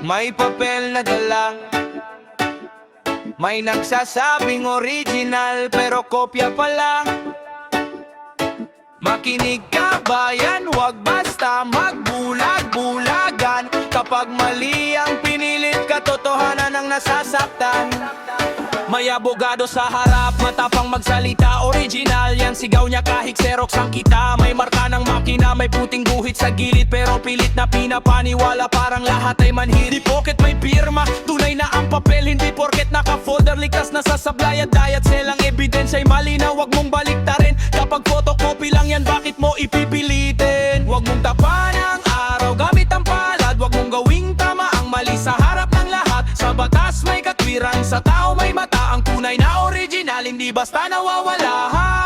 May papel na dala, may nagsasabing original pero kopya pala. Makinig ka bayan, wag basta magbulag-bulagan. Kapag mali ang pinilit, katotohanan ang nasasaktan. May abogado sa harap, matapang magsalita. Original yan, sigaw niya kahit Xerox ang kita. May marka ng makina, may puting guhit sa gilid, pero pilit na pinapaniwala, parang lahat ay manhid. Di pocket may pirma, tunay na ang papel. Hindi porket naka-folder, likas na sa sablay at dayat selang ebidensya ay malinaw, wag mong baliktarin. Kapag photocopy lang yan, bakit mo ipipilitin? Wag mong tapan ang araw gamit ang palad, wag mong gawing tama ang mali sa harap ng lahat. Sa batas may katwiran, sa tao may mata. Ang tunay na original, hindi basta nawawala, ha?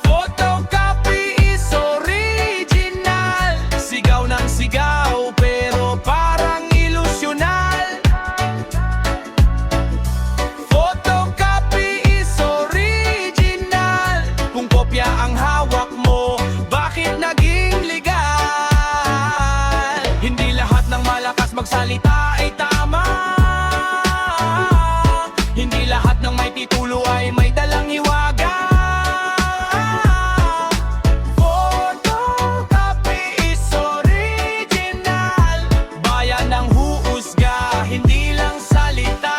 Photocopy is original. Sigaw ng sigaw, pero parang ilusyonal. Photocopy is original. Kung kopya ang hawak mo, bakit naging legal? Hindi lahat ng malakas magsalita ay tama. Hindi lahat ng may titulo ay may dalang hiwaga. Photocopy is original. Bayan ng huusga, hindi lang salita.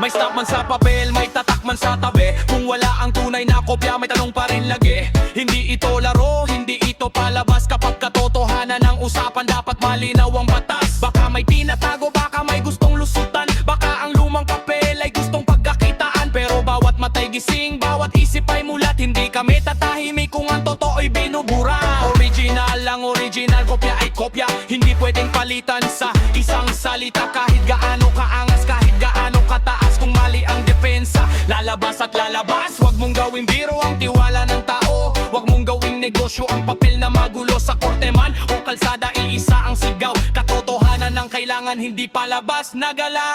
May stop man sa papel, may tatak man sa tabi. Kung wala ang tunay na kopya, may tanong pa rin lagi. Hindi ito laro, hindi ito palabas. Kapag katotohanan ng usapan, dapat malinaw ang batas. Baka may tinatago, baka may gustong lusutan, baka ang lumang papel ay gustong pagkakitaan. Pero bawat matay gising, bawat isip ay mulat. Hindi kami tatahimik kung ang totoo'y binubura. Original lang original, kopya ay kopya. Hindi pwedeng palitan sa isang salita. Kahit gaano kaangas, kahit gaano kataas, kung mali ang depensa, lalabas at lalabas. Wag mong gawing biro ang tiwala ng tao, wag mong gawing negosyo ang papel na magulo. Sa korte man o kalsada, iisa ang sigaw. Katotohanan ng kailangan, hindi palabas na gala.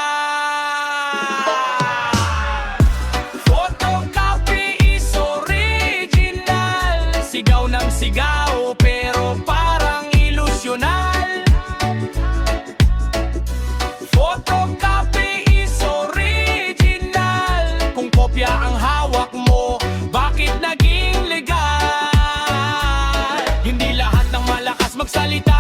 Photocopy is original. Sigaw ng sigaw, pero parang ilusyonal. Photocopy is original. Kung kopya ang hawak mo, bakit naging legal? Hindi lahat ng malakas magsalita